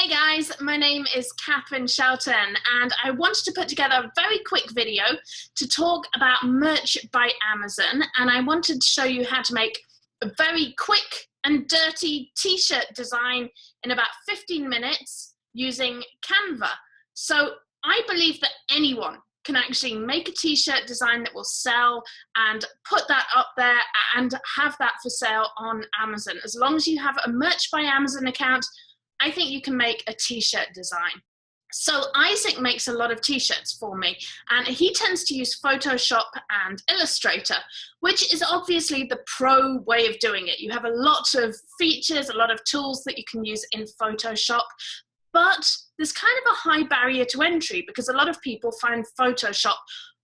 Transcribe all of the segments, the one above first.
Hey guys, my name is Catherine Shelton and I wanted to put together a very quick video to talk about merch by Amazon, and I wanted to show you how to make a very quick and dirty t-shirt design in about 15 minutes using Canva. So I believe that anyone can actually make a t-shirt design that will sell and put that up there and have that for sale on Amazon. As long as you have a Merch by Amazon account, I think you can make a t-shirt design. So Isaac makes a lot of t-shirts for me, and he tends to use Photoshop and Illustrator, which is obviously the pro way of doing it. You have a lot of features, a lot of tools that you can use in Photoshop, but there's kind of a high barrier to entry because a lot of people find Photoshop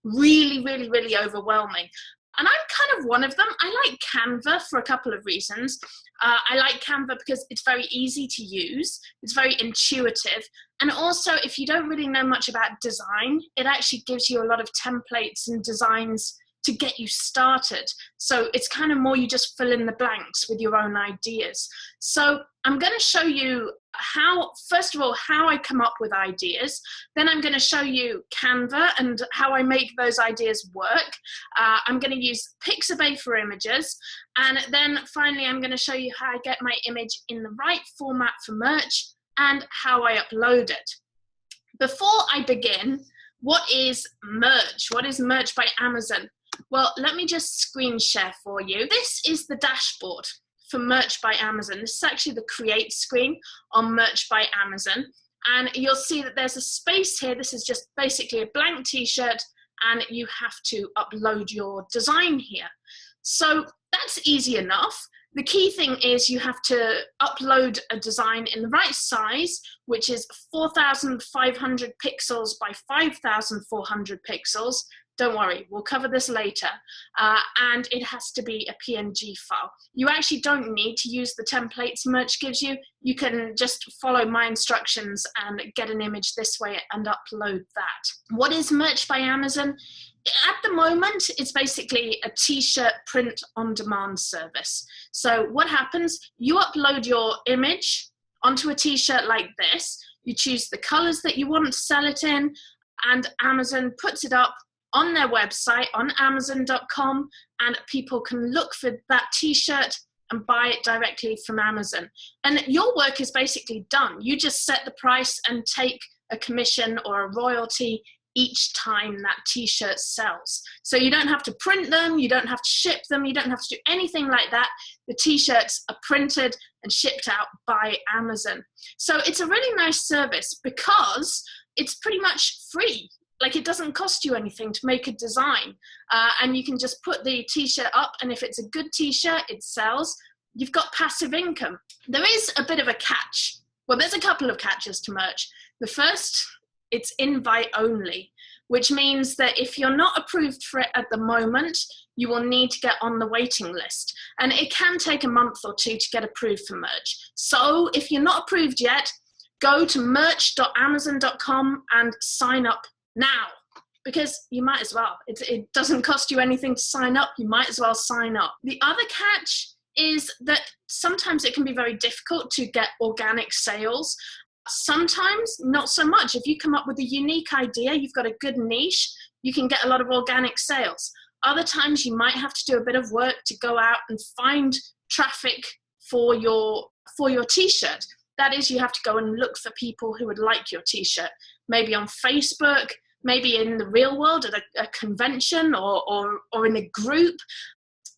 really overwhelming. And I'm kind of one of them. I like Canva for a couple of reasons. I like Canva because it's very easy to use, it's very intuitive, and also if you don't really know much about design, it actually gives you a lot of templates and designs to get you started. So it's kind of more you just fill in the blanks with your own ideas. So I'm going to show you first of all, how I come up with ideas. Then I'm going to show you Canva and how I make those ideas work. I'm going to use Pixabay for images. And then finally, I'm going to show you how I get my image in the right format for merch and how I upload it. Before I begin, what is merch? What is Merch by Amazon? Well, let me just screen share for you. This is the dashboard for Merch by Amazon. This is actually the create screen on Merch by Amazon. And you'll see that there's a space here. This is just basically a blank t-shirt, and you have to upload your design here. So that's easy enough. The key thing is you have to upload a design in the right size, which is 4,500 pixels by 5,400 pixels. Don't worry, we'll cover this later. And it has to be a PNG file. You actually don't need to use the templates Merch gives you. You can just follow my instructions and get an image this way and upload that. What is Merch by Amazon? At the moment, it's basically a t-shirt print on demand service. So what happens, you upload your image onto a t-shirt like this, you choose the colors that you want to sell it in, and Amazon puts it up on their website, on Amazon.com, and people can look for that t-shirt and buy it directly from Amazon. And your work is basically done. You just set the price and take a commission or a royalty each time that t-shirt sells. So you don't have to print them, you don't have to ship them, you don't have to do anything like that. The t-shirts are printed and shipped out by Amazon. So it's a really nice service because it's pretty much free. Like, it doesn't cost you anything to make a design, and you can just put the t-shirt up, and if it's a good t-shirt, it sells. You've got passive income. There is a bit of a catch. Well, there's a couple of catches to merch. The first, it's invite only, which means that if you're not approved for it at the moment, you will need to get on the waiting list. And it can take a month or two to get approved for merch. So if you're not approved yet, go to merch.amazon.com and sign up now, because you might as well. It doesn't cost you anything to sign up. You might as well sign up. The other catch is that sometimes it can be very difficult to get organic sales. Sometimes not so much. If you come up with a unique idea, you've got a good niche, you can get a lot of organic sales. Other times you might have to do a bit of work to go out and find traffic for your t-shirt. That is, you have to go and look for people who would like your t-shirt, maybe on Facebook, maybe in the real world at a convention or in a group.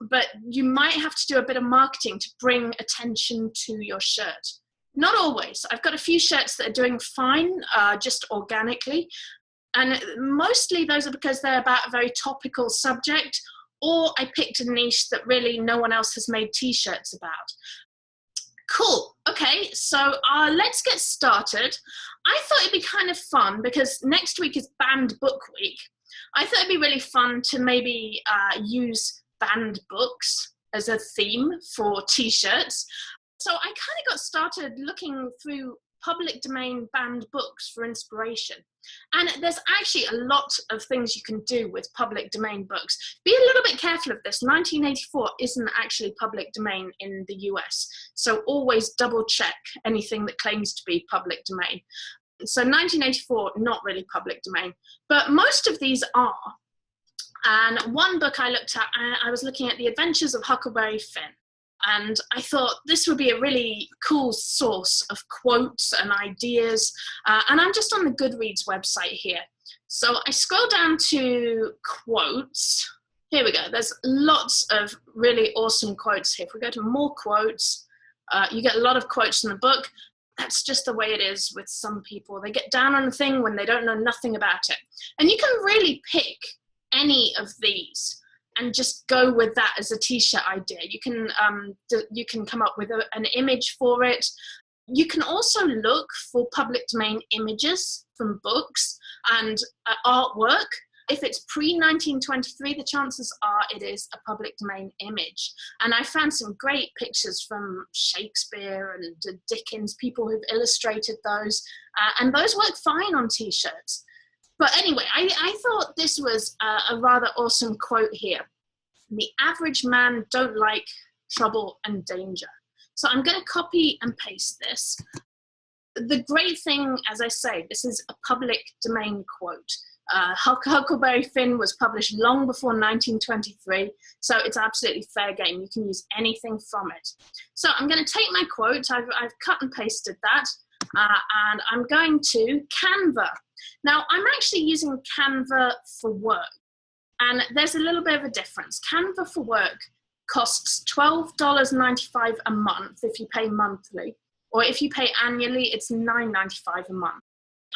But you might have to do a bit of marketing to bring attention to your shirt. Not always. I've got a few shirts that are doing fine, just organically. And mostly those are because they're about a very topical subject, or I picked a niche that really no one else has made t-shirts about. Cool. Okay, so let's get started. I thought it'd be kind of fun because next week is Banned Book Week. I thought it'd be really fun to maybe use banned books as a theme for t-shirts. So I kind of got started looking through public domain banned books for inspiration. And there's actually a lot of things you can do with public domain books. Be a little bit careful of this. 1984 isn't actually public domain in the US. So always double check anything that claims to be public domain. So 1984, not really public domain, but most of these are. And one book I looked at, I was looking at The Adventures of Huckleberry Finn. And I thought this would be a really cool source of quotes and ideas. And I'm just on the Goodreads website here. So I scroll down to quotes. Here we go. There's lots of really awesome quotes here. If we go to more quotes, you get a lot of quotes in the book. That's just the way it is with some people. They get down on a thing when they don't know nothing about it. And you can really pick any of these and just go with that as a t-shirt idea. You can come up with an image for it. You can also look for public domain images from books and artwork. If it's pre-1923, the chances are it is a public domain image. And I found some great pictures from Shakespeare and Dickens, people who've illustrated those, and those work fine on t-shirts. But anyway, I thought this was a rather awesome quote here. The average man don't like trouble and danger. So I'm going to copy and paste this. The great thing, as I say, this is a public domain quote. Huckleberry Finn was published long before 1923, so it's absolutely fair game. You can use anything from it. So I'm going to take my quote. I've cut and pasted that, and I'm going to Canva. Now, I'm actually using Canva for work, and there's a little bit of a difference. Canva for work costs $12.95 a month if you pay monthly, or if you pay annually, it's $9.95 a month.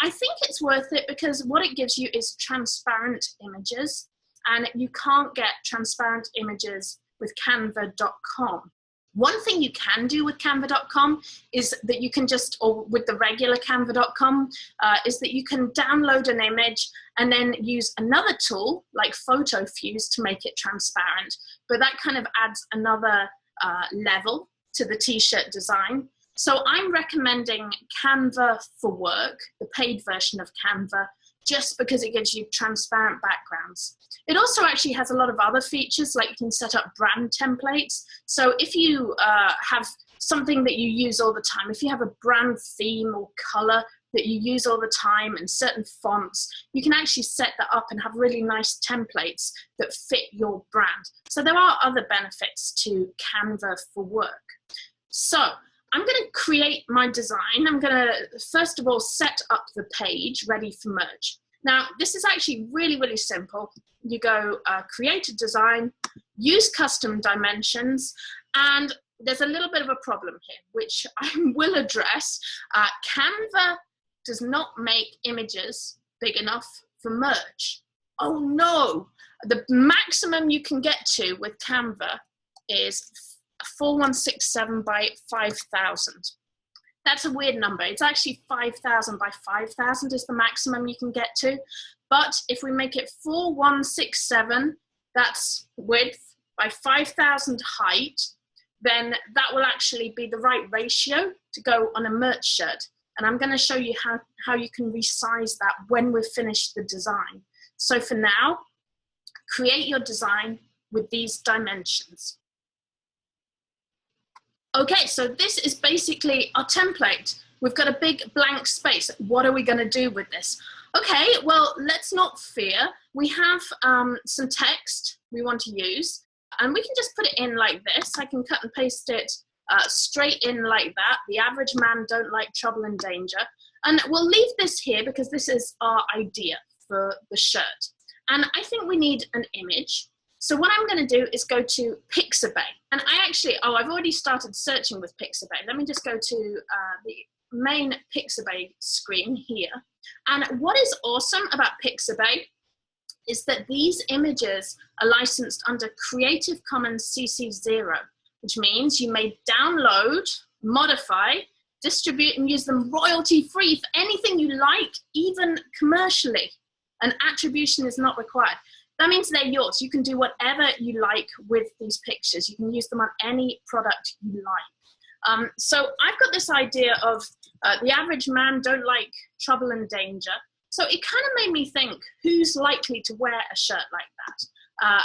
I think it's worth it because what it gives you is transparent images, and you can't get transparent images with Canva.com. One thing you can do with Canva.com is that you can just, or with the regular Canva.com, is that you can download an image and then use another tool like Fotofuze to make it transparent. But that kind of adds another level to the t-shirt design. So I'm recommending Canva for work, the paid version of Canva, just because it gives you transparent backgrounds. It also actually has a lot of other features, like you can set up brand templates. So if you have something that you use all the time, if you have a brand theme or color that you use all the time and certain fonts, you can actually set that up and have really nice templates that fit your brand. So there are other benefits to Canva for work. So I'm going to create my design. I'm going to, first of all, set up the page ready for merge. Now, this is actually really, really simple. You go create a design, use custom dimensions, and there's a little bit of a problem here, which I will address. Canva does not make images big enough for merge. Oh no, the maximum you can get to with Canva is 4167 by 5000. That's a weird number. It's actually 5000 by 5000 is the maximum you can get to. But if we make it 4167, that's width, by 5000 height, then that will actually be the right ratio to go on a merch shirt. And I'm going to show you how you can resize that when we've finished the design. So for now, create your design with these dimensions. Okay, so this is basically our template. We've got a big blank space. What are we going to do with this? Okay, well, let's not fear. We have some text we want to use, and we can just put it in like this. I can cut and paste it straight in like that. The average man don't like trouble and danger. And we'll leave this here because this is our idea for the shirt. And I think we need an image. So what I'm going to do is go to Pixabay. And I actually, I've already started searching with Pixabay. Let me just go to the main Pixabay screen here. And what is awesome about Pixabay is that these images are licensed under Creative Commons CC0, which means you may download, modify, distribute, and use them royalty-free for anything you like, even commercially. And attribution is not required. That means they're yours. You can do whatever you like with these pictures. You can use them on any product you like. So I've got this idea of The average man don't like trouble and danger. So it kind of made me think, who's likely to wear a shirt like that?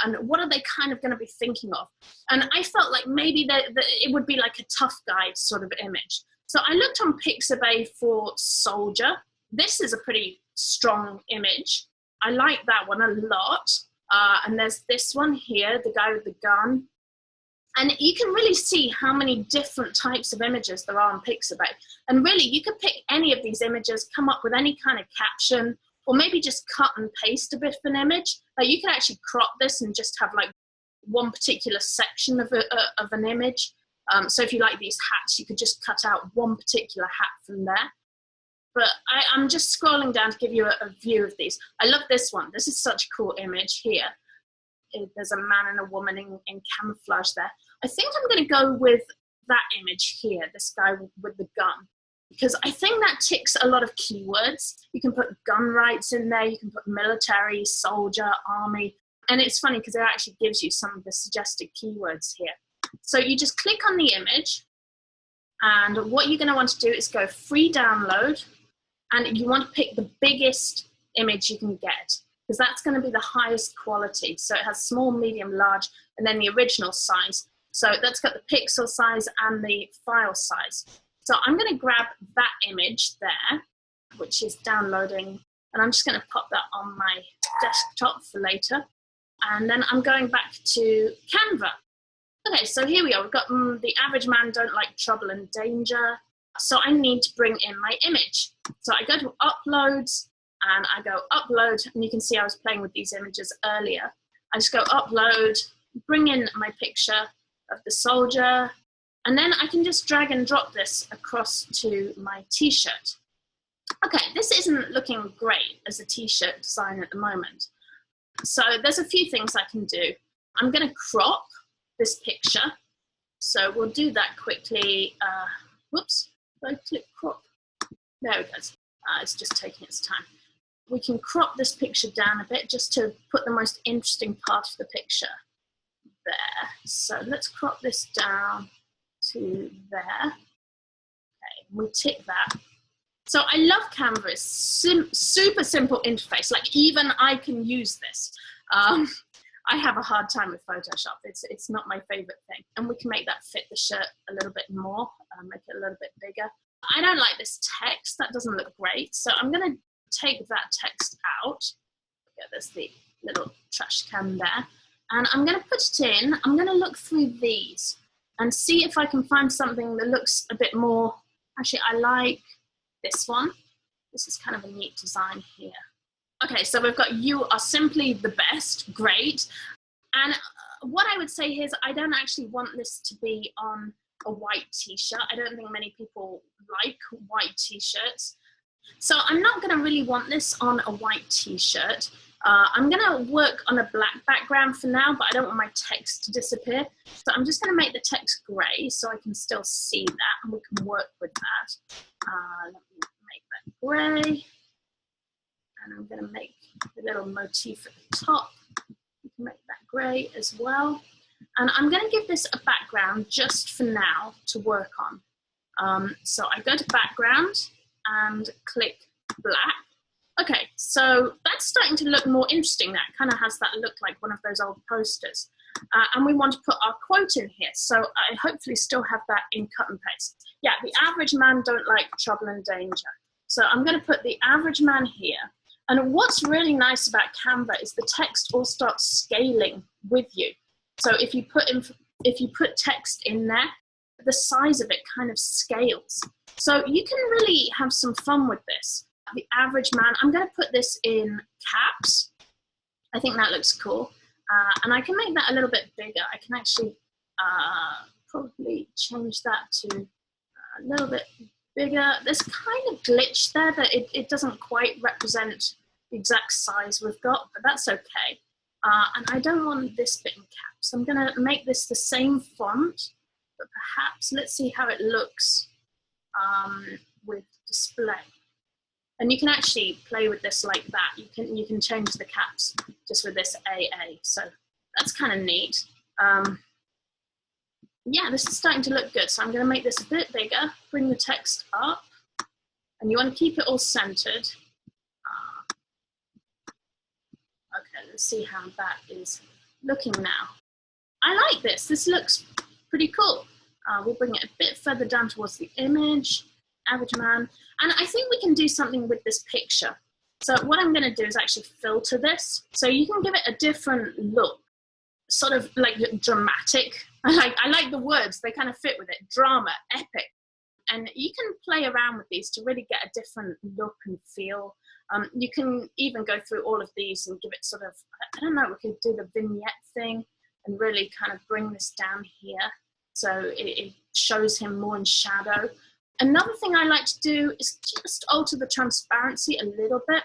And what are they kind of going to be thinking of? And I felt like maybe it would be like a tough guy sort of image. So I looked on Pixabay for soldier. This is a pretty strong image. I like that one a lot. And there's this one here, the guy with the gun. And you can really see how many different types of images there are on Pixabay. And really, you could pick any of these images, come up with any kind of caption, or maybe just cut and paste a bit of an image. Like you could actually crop this and just have like one particular section of an image. So if you like these hats, you could just cut out one particular hat from there. But I'm just scrolling down to give you a view of these. I love this one. This is such a cool image here. There's a man and a woman in camouflage there. I think I'm going to go with that image here, this guy with the gun, because I think that ticks a lot of keywords. You can put gun rights in there, you can put military, soldier, army, and it's funny because it actually gives you some of the suggested keywords here. So you just click on the image, and what you're going to want to do is go free download, and you want to pick the biggest image you can get, because that's going to be the highest quality. So it has small, medium, large, and then the original size. So that's got the pixel size and the file size. So I'm going to grab that image there, which is downloading, and I'm just going to pop that on my desktop for later. And then I'm going back to Canva. Okay, so here we are. We've got the average man don't like trouble and danger. So I need to bring in my image. So I go to uploads, and I go upload, and you can see I was playing with these images earlier. I just go upload, bring in my picture of the soldier, and then I can just drag and drop this across to my t-shirt. Okay, this isn't looking great as a t-shirt design at the moment. So there's a few things I can do. I'm going to crop this picture. So we'll do that quickly. Whoops, go click crop. There it goes. It's just taking its time. We can crop this picture down a bit just to put the most interesting part of the picture there. So let's crop this down to there. Okay, we tick that. So I love Canva. It's super simple interface. Like even I can use this. I have a hard time with Photoshop. It's not my favorite thing. And we can make that fit the shirt a little bit more, make it a little bit bigger. I don't like this text. That doesn't look great. So I'm going to take that text out. Yeah, there's the little trash can there. And I'm going to put it in. I'm going to look through these and see if I can find something that looks a bit more. Actually, I like this one. This is kind of a neat design here. Okay, so we've got "You are simply the best," great. And what I would say here is I don't actually want this to be on a white t-shirt. I don't think many people like white t-shirts. So I'm not going to really want this on a white t-shirt. I'm going to work on a black background for now, but I don't want my text to disappear. So I'm just going to make the text grey so I can still see that, and we can work with that. Let me make that grey. And I'm going to make the little motif at the top. You can make that grey as well. And I'm going to give this a background just for now to work on. So I go to background and click black. Okay, so that's starting to look more interesting. That kind of has that look like one of those old posters. And we want to put our quote in here. So I hopefully still have that in cut and paste. Yeah, the average man don't like trouble and danger. So I'm going to put the average man here. And what's really nice about Canva is the text all starts scaling with you. So if you put text in there, the size of it kind of scales. So you can really have some fun with this. The average man, I'm going to put this in caps. I think that looks cool. And I can make that a little bit bigger. I can actually probably change that to a little bit bigger. There's kind of glitch there that it doesn't quite represent the exact size we've got, but that's okay. And I don't want this bit in caps. I'm going to make this the same font, but perhaps let's see how it looks with display. And you can actually play with this like that. You can change the caps just with this AA. So that's kind of neat. Yeah, this is starting to look good. So I'm going to make this a bit bigger, bring the text up. and you want to keep it all centered. Okay, let's see how that is looking now. I like this. This looks pretty cool. We'll bring it a bit further down towards the image, average man. And I think we can do something with this picture. So what I'm going to do is actually filter this. So you can give it a different look, sort of like dramatic. I like the words. They kind of fit with it. Drama, epic. And you can play around with these to really get a different look and feel. You can even go through all of these and give it sort of, I don't know, we could do the vignette thing and really kind of bring this down here. So it shows him more in shadow. Another thing I like to do is just alter the transparency a little bit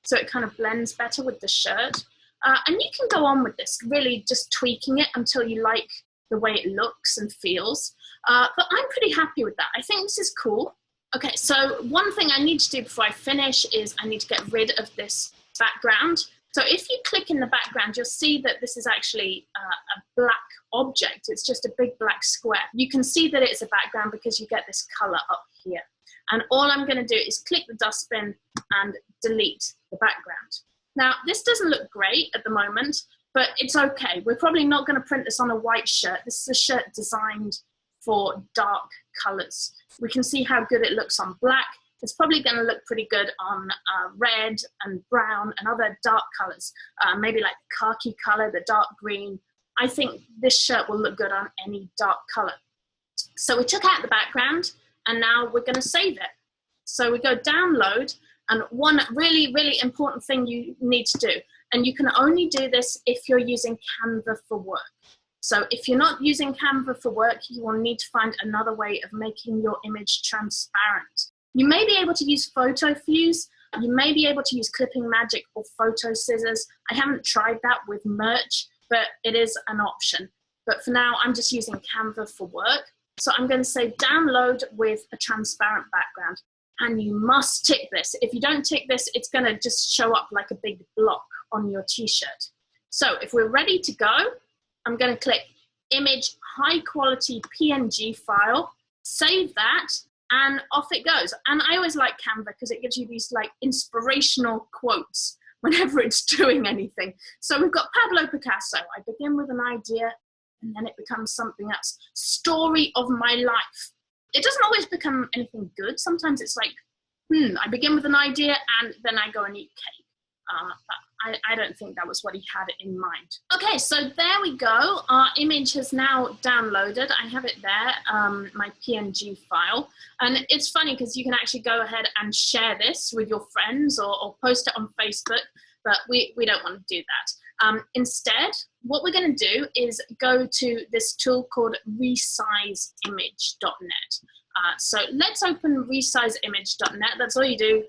so it kind of blends better with the shirt. And you can go on with this, really just tweaking it until you like the way it looks and feels. But I'm pretty happy with that. I think this is cool. Okay, so one thing I need to do before I finish is I need to get rid of this background. So if you click in the background, you'll see that this is actually a black object. It's just a big black square. You can see that it's a background because you get this color up here. And all I'm going to do is click the dustbin and delete the background. Now, this doesn't look great at the moment, but it's okay. We're probably not going to print this on a white shirt. This is a shirt designed for dark colors. We can see how good it looks on black. It's probably going to look pretty good on red and brown and other dark colors, maybe like the khaki color, the dark green. I think this shirt will look good on any dark color. So we took out the background and now we're going to save it. So we go download, and one really, really important thing you need to do, and you can only do this if you're using Canva for work. So if you're not using Canva for work, you will need to find another way of making your image transparent. You may be able to use Fotofuze, you may be able to use Clipping Magic or Photo Scissors. I haven't tried that with merch, but it is an option. But for now, I'm just using Canva for work. So I'm going to say download with a transparent background. And you must tick this. If you don't tick this, it's going to just show up like a big block on your t-shirt. So if we're ready to go, I'm going to click Image, High Quality PNG File, save that, and off it goes. And I always like Canva because it gives you these like inspirational quotes whenever it's doing anything. So we've got Pablo Picasso. I begin with an idea and then it becomes something else. Story of my life. It doesn't always become anything good. Sometimes it's like, I begin with an idea and then I go and eat cake. But I don't think that was what he had in mind. Okay, so there we go. Our image has now downloaded. I have it there, my PNG file. And it's funny because you can actually go ahead and share this with your friends or post it on Facebook, but we don't want to do that. Instead, what we're going to do is go to this tool called Resize Image.net. So let's open ResizeImage.net. That's all you do.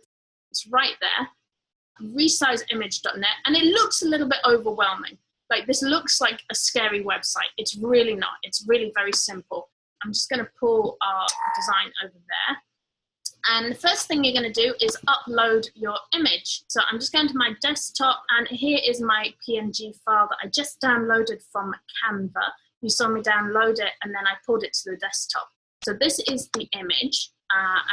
It's right there. ResizeImage.net, and it looks a little bit overwhelming. Like this looks like a scary website. It's really not. It's really very simple. I'm just going to pull our design over there. And the first thing you're going to do is upload your image. So I'm just going to my desktop, and here is my PNG file that I just downloaded from Canva. You saw me download it, and then I pulled it to the desktop. So this is the image,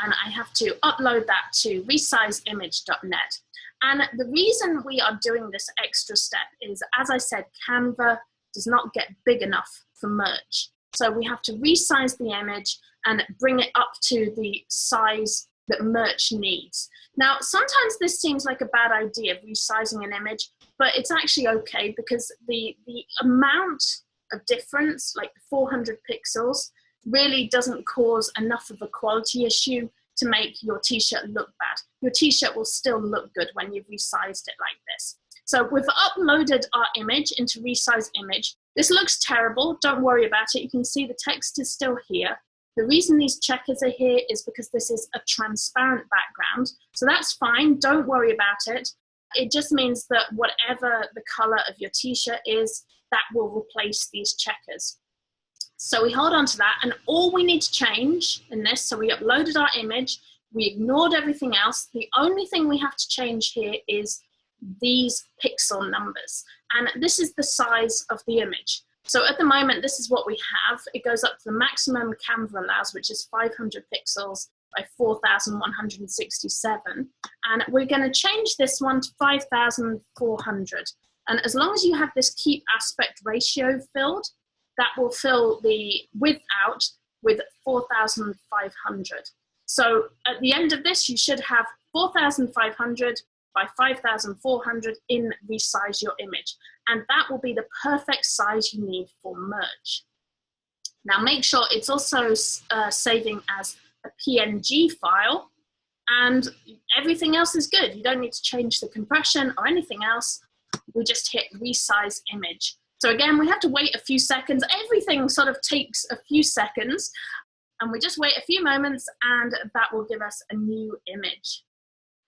and I have to upload that to ResizeImage.net. And the reason we are doing this extra step is, as I said, Canva does not get big enough for merch. So we have to resize the image and bring it up to the size that merch needs. Now, sometimes this seems like a bad idea, resizing an image, but it's actually okay because the amount of difference, like 400 pixels, really doesn't cause enough of a quality issue to make your t-shirt look bad. Your t-shirt will still look good when you've resized it like this. So we've uploaded our image into Resize Image. This looks terrible, don't worry about it. You can see the text is still here. The reason these checkers are here is because this is a transparent background. So that's fine, don't worry about it. It just means that whatever the color of your t-shirt is, that will replace these checkers. So we hold on to that, and all we need to change in this, so we uploaded our image, we ignored everything else. The only thing we have to change here is these pixel numbers. And this is the size of the image. So at the moment, this is what we have. It goes up to the maximum Canva allows, which is 500 pixels. by 4,167. And we're going to change this one to 5,400. And as long as you have this keep aspect ratio filled, that will fill the width out with 4,500. So at the end of this, you should have 4,500 by 5,400 in Resize Your Image. And that will be the perfect size you need for merch. Now make sure it's also saving as a PNG file, and everything else is good. You don't need to change the compression or anything else. We just hit Resize Image. So again, we have to wait a few seconds. Everything sort of takes a few seconds, and we just wait a few moments, and that will give us a new image.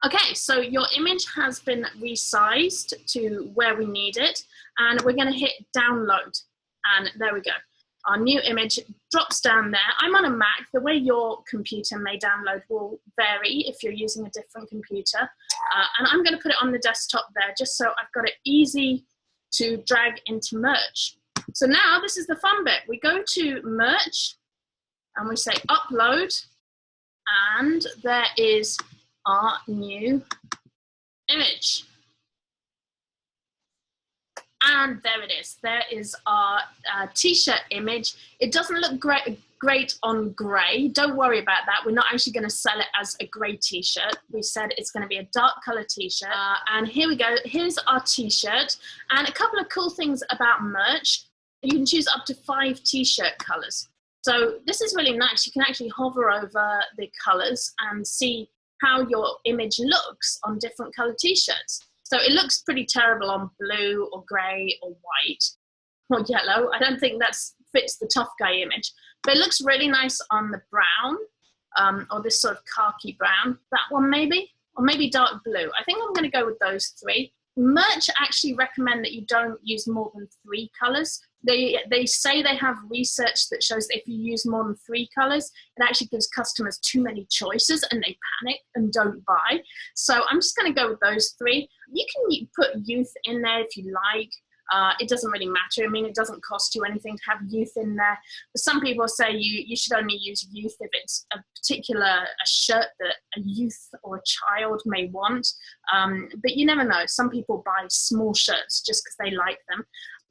Okay, so your image has been resized to where we need it, and we're going to hit download, and there we go. Our new image drops down there. I'm on a Mac. The way your computer may download will vary if you're using a different computer. And I'm going to put it on the desktop there just so I've got it easy to drag into merch. So now this is the fun bit. We go to merch and we say upload, and there is our new image. And there it is. There is our t-shirt image. It doesn't look great on grey. Don't worry about that. We're not actually going to sell it as a grey t-shirt. We said it's going to be a dark colour t-shirt. And here we go. Here's our t-shirt. And a couple of cool things about merch. You can choose up to 5 t-shirt colours. So this is really nice. You can actually hover over the colours and see how your image looks on different colour t-shirts. So it looks pretty terrible on blue or grey or white or yellow. I don't think that fits the tough guy image, but it looks really nice on the brown or this sort of khaki brown, that one maybe, or maybe dark blue. I think I'm going to go with those 3. Merch actually recommend that you don't use more than 3 colours. They say they have research that shows that if you use more than 3 colours, it actually gives customers too many choices and they panic and don't buy. So I'm just going to go with those 3. You can put youth in there if you like. It doesn't really matter. I mean, it doesn't cost you anything to have youth in there. But some people say you should only use youth if it's a shirt that a youth or a child may want. But you never know. Some people buy small shirts just because they like them.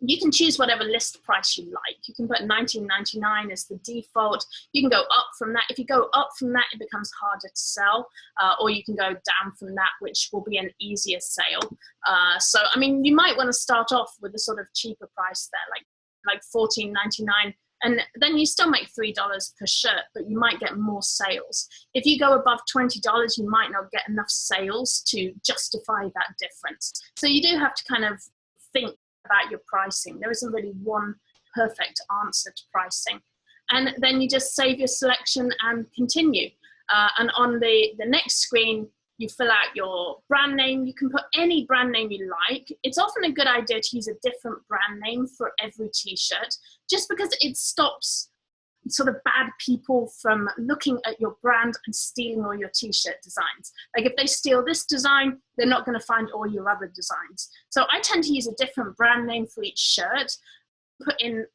You can choose whatever list price you like. You can put $19.99 as the default. You can go up from that. If you go up from that, it becomes harder to sell. Or you can go down from that, which will be an easier sale. So, I mean, you might want to start off with a sort of cheaper price there, like $14.99. And then you still make $3 per shirt, but you might get more sales. If you go above $20, you might not get enough sales to justify that difference. So you do have to kind of think about your pricing. There isn't really one perfect answer to pricing. And then you just save your selection and continue. And on the next screen, you fill out your brand name. You can put any brand name you like. It's often a good idea to use a different brand name for every t-shirt, just because it stops sort of bad people from looking at your brand and stealing all your t-shirt designs. Like if they steal this design, they're not going to find all your other designs. So I tend to use a different brand name for each shirt, put in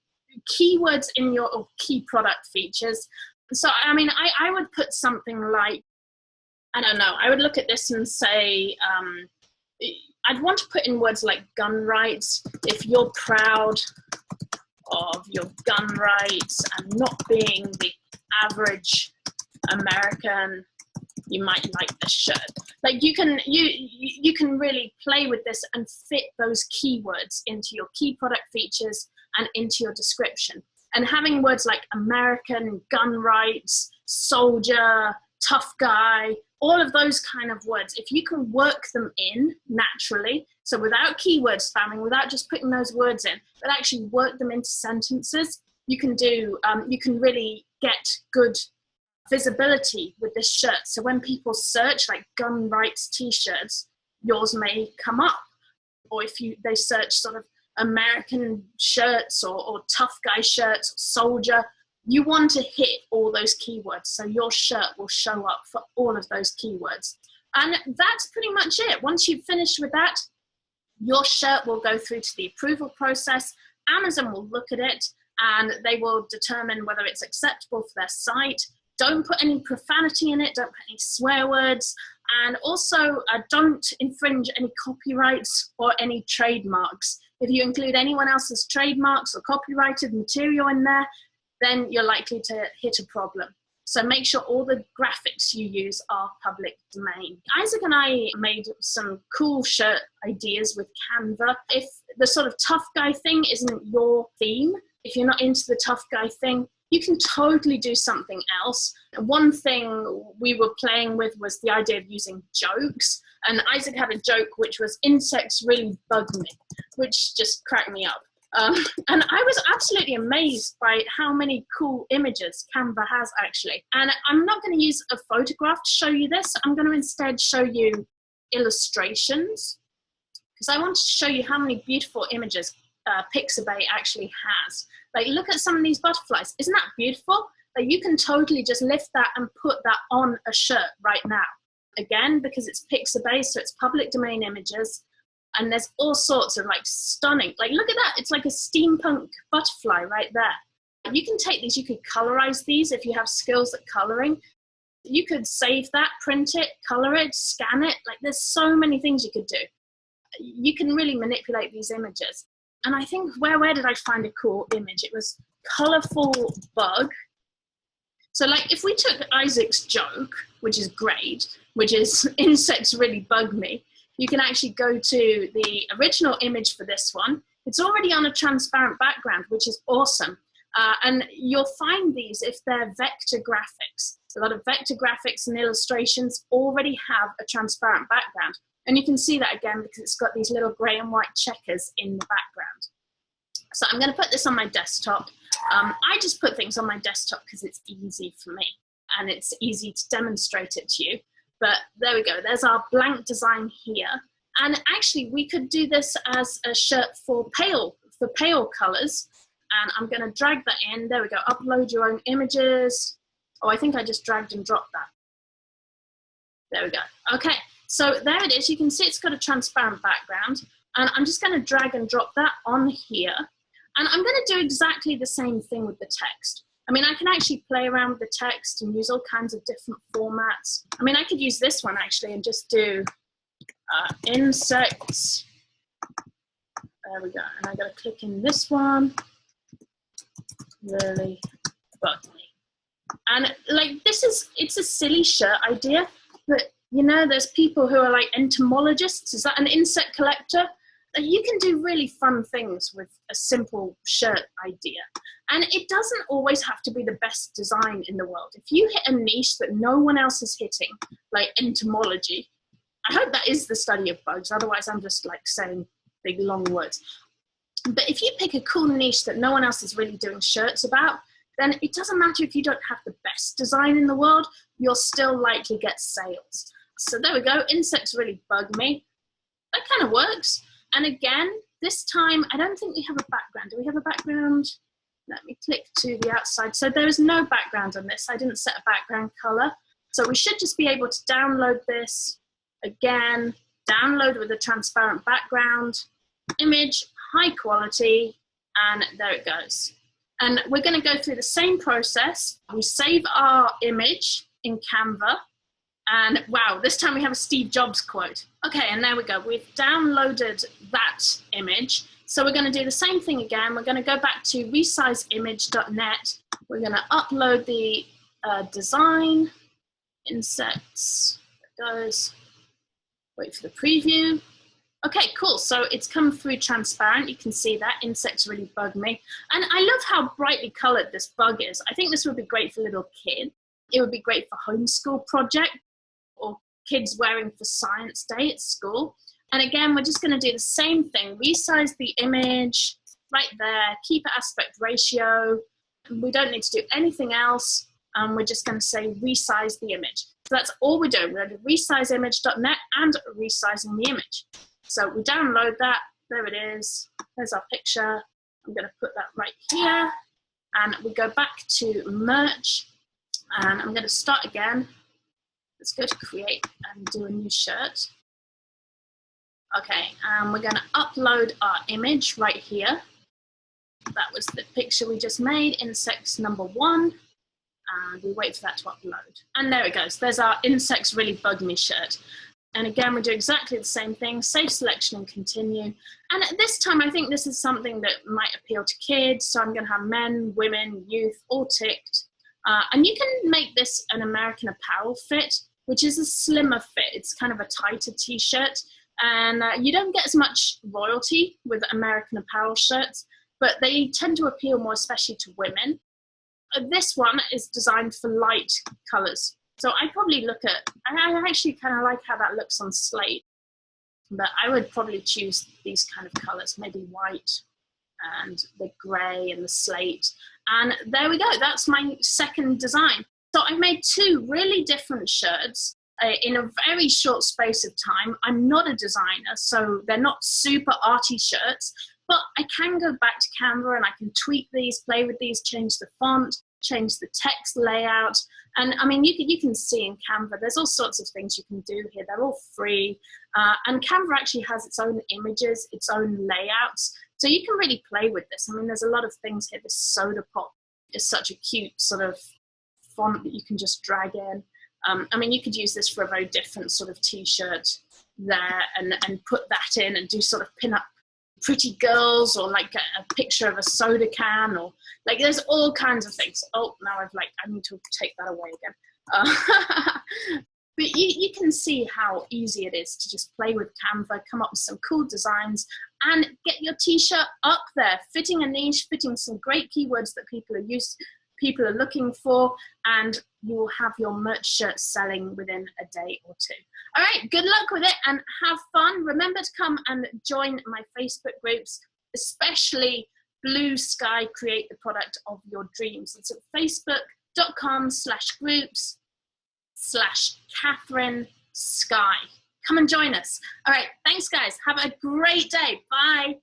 keywords in your key product features. So, I mean, I would put something like, I don't know, I would look at this and say, I'd want to put in words like gun rights. If you're proud of your gun rights and not being the average American, you might like this shirt. Like you can really play with this and fit those keywords into your key product features and into your description. And having words like American, gun rights, soldier, tough guy, all of those kind of words, if you can work them in naturally, so without keyword spamming, without just putting those words in, but actually work them into sentences, you can really get good visibility with this shirt. So when people search like gun rights t-shirts, yours may come up. Or if they search sort of American shirts or tough guy shirts, or soldier, you want to hit all those keywords, so your shirt will show up for all of those keywords. And that's pretty much it. Once you've finished with that, your shirt will go through to the approval process. Amazon will look at it and they will determine whether it's acceptable for their site. Don't put any profanity in it, don't put any swear words, and also don't infringe any copyrights or any trademarks. If you include anyone else's trademarks or copyrighted material in there, then you're likely to hit a problem. So make sure all the graphics you use are public domain. Isaac and I made some cool shirt ideas with Canva. If the sort of tough guy thing isn't your theme, if you're not into the tough guy thing, you can totally do something else. One thing we were playing with was the idea of using jokes. And Isaac had a joke which was insects really bug me, which just cracked me up. And I was absolutely amazed by how many cool images Canva has actually. And I'm not going to use a photograph to show you this. I'm going to instead show you illustrations, because I wanted to show you how many beautiful images Pixabay actually has. Like, look at some of these butterflies. Isn't that beautiful? Like, you can totally just lift that and put that on a shirt right now. Again, because it's Pixabay, so it's public domain images. And there's all sorts of like stunning, like look at that, it's like a steampunk butterfly right there. You can take these, you could colorize these if you have skills at coloring. You could save that, print it, color it, scan it. Like, there's so many things you could do. You can really manipulate these images. And I think, where did I find a cool image? It was colorful bug. So like, if we took Isaac's joke, which is great, which is insects really bug me, you can actually go to the original image for this one. It's already on a transparent background, which is awesome. And you'll find these if they're vector graphics. A lot of vector graphics and illustrations already have a transparent background. And you can see that again because it's got these little gray and white checkers in the background. So I'm going to put this on my desktop. I just put things on my desktop because it's easy for me and it's easy to demonstrate it to you. But there we go, there's our blank design here. And actually we could do this as a shirt for pale colors. And I'm gonna drag that in, there we go, upload your own images. Oh, I think I just dragged and dropped that. There we go, okay. So there it is, you can see it's got a transparent background. And I'm just gonna drag and drop that on here. And I'm gonna do exactly the same thing with the text. I mean, I can actually play around with the text and use all kinds of different formats. I mean, I could use this one actually and just do insects. There we go. And I gotta click in this one. Really bug me. And like, it's a silly shirt idea, but you know, there's people who are like entomologists. Is that an insect collector? You can do really fun things with a simple shirt idea. And it doesn't always have to be the best design in the world. If you hit a niche that no one else is hitting, like entomology, I hope that is the study of bugs, otherwise I'm just like saying big long words. But if you pick a cool niche that no one else is really doing shirts about, then it doesn't matter if you don't have the best design in the world, you'll still likely get sales. So there we go, insects really bug me. That kind of works. And again, this time, I don't think we have a background. Do we have a background? Let me click to the outside. So there is no background on this. I didn't set a background color. So we should just be able to download this. Again, download with a transparent background, image, high quality, and there it goes. And we're going to go through the same process. We save our image in Canva. And wow, this time we have a Steve Jobs quote. Okay, and there we go. We've downloaded that image. So we're going to do the same thing again. We're going to go back to resizeimage.net. We're going to upload the design, insects, there it goes. Wait for the preview. Okay, cool. So it's come through transparent. You can see that insects really bug me. And I love how brightly colored this bug is. I think this would be great for little kids. It would be great for homeschool project or kids wearing for science day at school. And again, we're just going to do the same thing. Resize the image right there. Keep aspect ratio. We don't need to do anything else. We're just going to say resize the image. So that's all we're doing. We're going to resizeimage.net and resizing the image. So we download that. There it is. There's our picture. I'm going to put that right here. And we go back to merch. And I'm going to start again. Let's go to create and do a new shirt. Okay, and we're going to upload our image right here. That was the picture we just made, insects number 1. and we wait for that to upload. And there it goes. There's our Insects Really Bug Me shirt. And again, we do exactly the same thing, save selection and continue. And at this time, I think this is something that might appeal to kids. So I'm going to have men, women, youth, all ticked. And you can make this an American Apparel fit, which is a slimmer fit. It's kind of a tighter t-shirt. And you don't get as much royalty with American Apparel shirts, but they tend to appeal more especially to women. This one is designed for light colors. So I probably look at, I actually kind of like how that looks on slate, but I would probably choose these kind of colors, maybe white and the gray and the slate. And there we go, that's my second design. So I made two really different shirts in a very short space of time. I'm not a designer, so they're not super arty shirts, but I can go back to Canva and I can tweak these, play with these, change the font, change the text layout. And I mean, you can see in Canva, there's all sorts of things you can do here. They're all free. And Canva actually has its own images, its own layouts. So you can really play with this. I mean, there's a lot of things here. This soda pop is such a cute sort of font that you can just drag in. I mean, you could use this for a very different sort of t-shirt there and put that in and do sort of pin up pretty girls, or like a picture of a soda can, or like there's all kinds of things. Oh, now I need to take that away again. But you can see how easy it is to just play with Canva, come up with some cool designs and get your t-shirt up there, fitting a niche, fitting some great keywords that people are looking for, and you will have your merch shirt selling within a day or two. All right, good luck with it and have fun. Remember to come and join my Facebook groups, especially Blue Sky Create the Product of Your Dreams. It's at facebook.com/groups/Catherine Sky. Come and join us. All right, thanks guys. Have a great day. Bye.